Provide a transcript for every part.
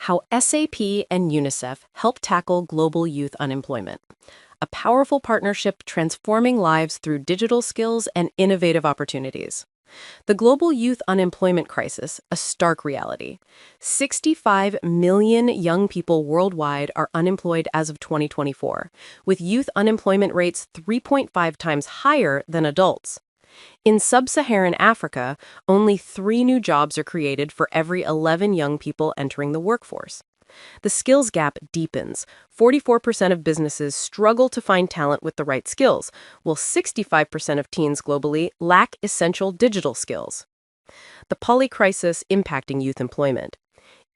How SAP and UNICEF help tackle global youth unemployment. A powerful partnership transforming lives through digital skills and innovative opportunities. The global youth unemployment crisis, a stark reality. 65 million young people worldwide are unemployed as of 2024, with youth unemployment rates 3.5 times higher than adults. In sub-Saharan Africa, only 3 new jobs are created for every 11 young people entering the workforce. The skills gap deepens. 44% of businesses struggle to find talent with the right skills, while 65% of teens globally lack essential digital skills. The polycrisis impacting youth employment.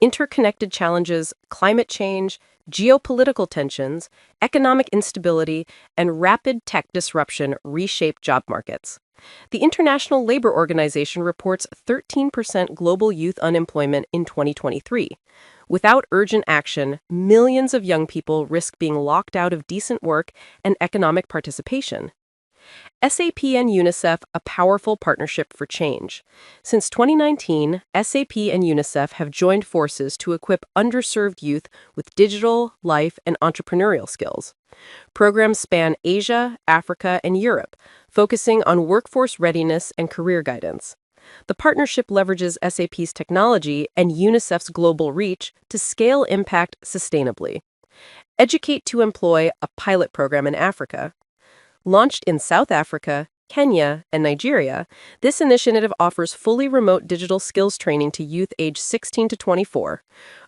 Interconnected challenges, climate change, geopolitical tensions, economic instability, and rapid tech disruption reshape job markets. The International Labor Organization reports 13% global youth unemployment in 2023. Without urgent action, millions of young people risk being locked out of decent work and economic participation. SAP and UNICEF, a powerful partnership for change. Since 2019, SAP and UNICEF have joined forces to equip underserved youth with digital, life, and entrepreneurial skills. Programs span Asia, Africa, and Europe, focusing on workforce readiness and career guidance. The partnership leverages SAP's technology and UNICEF's global reach to scale impact sustainably. Educate to Employ, a pilot program in Africa. Launched in South Africa, Kenya, and Nigeria, this initiative offers fully remote digital skills training to youth aged 16 to 24.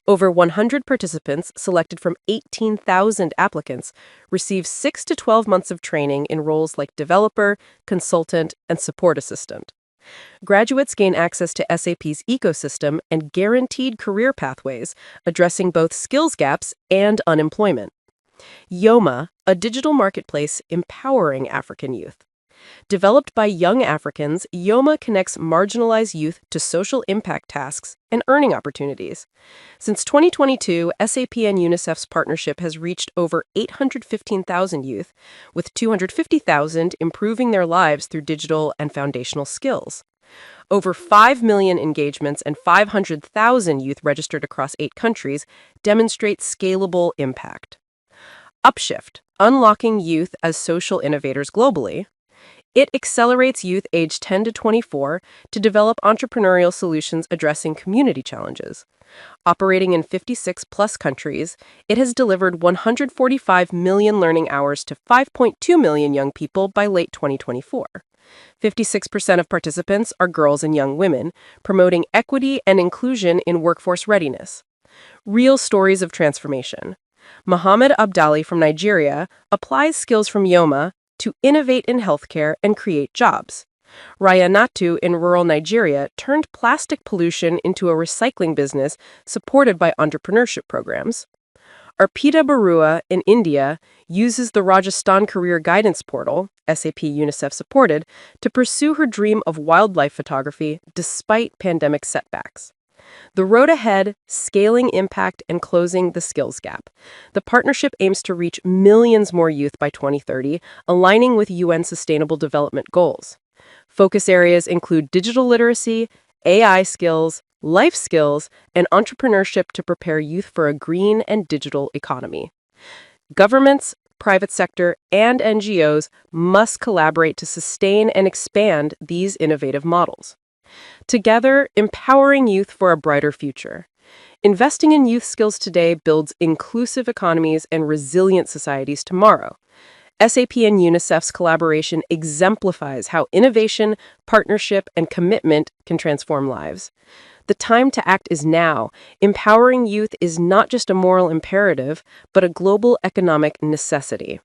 Over 100 participants, selected from 18,000 applicants, receive 6 to 12 months of training in roles like developer, consultant, and support assistant. Graduates gain access to SAP's ecosystem and guaranteed career pathways, addressing both skills gaps and unemployment. Yoma, a digital marketplace empowering African youth. Developed by young Africans, Yoma connects marginalized youth to social impact tasks and earning opportunities. Since 2022, SAP and UNICEF's partnership has reached over 815,000 youth, with 250,000 improving their lives through digital and foundational skills. Over 5 million engagements and 500,000 youth registered across 8 countries demonstrate scalable impact. Upshift, unlocking youth as social innovators globally. It accelerates youth aged 10 to 24 to develop entrepreneurial solutions addressing community challenges. Operating in 56-plus countries, it has delivered 145 million learning hours to 5.2 million young people by late 2024. 56% of participants are girls and young women, promoting equity and inclusion in workforce readiness. Real stories of transformation. Mohammed Abdali from Nigeria applies skills from Yoma to innovate in healthcare and create jobs. Raya Natu in rural Nigeria turned plastic pollution into a recycling business supported by entrepreneurship programs. Arpita Barua in India uses the Rajasthan Career Guidance Portal, SAP UNICEF supported, to pursue her dream of wildlife photography despite pandemic setbacks. The road ahead, scaling impact and closing the skills gap. The partnership aims to reach millions more youth by 2030, aligning with UN Sustainable Development Goals. Focus areas include digital literacy, AI skills, life skills, and entrepreneurship to prepare youth for a green and digital economy. Governments, private sector, and NGOs must collaborate to sustain and expand these innovative models. Together, empowering youth for a brighter future. Investing in youth skills today builds inclusive economies and resilient societies tomorrow. SAP and UNICEF's collaboration exemplifies how innovation, partnership, and commitment can transform lives. The time to act is now. Empowering youth is not just a moral imperative, but a global economic necessity.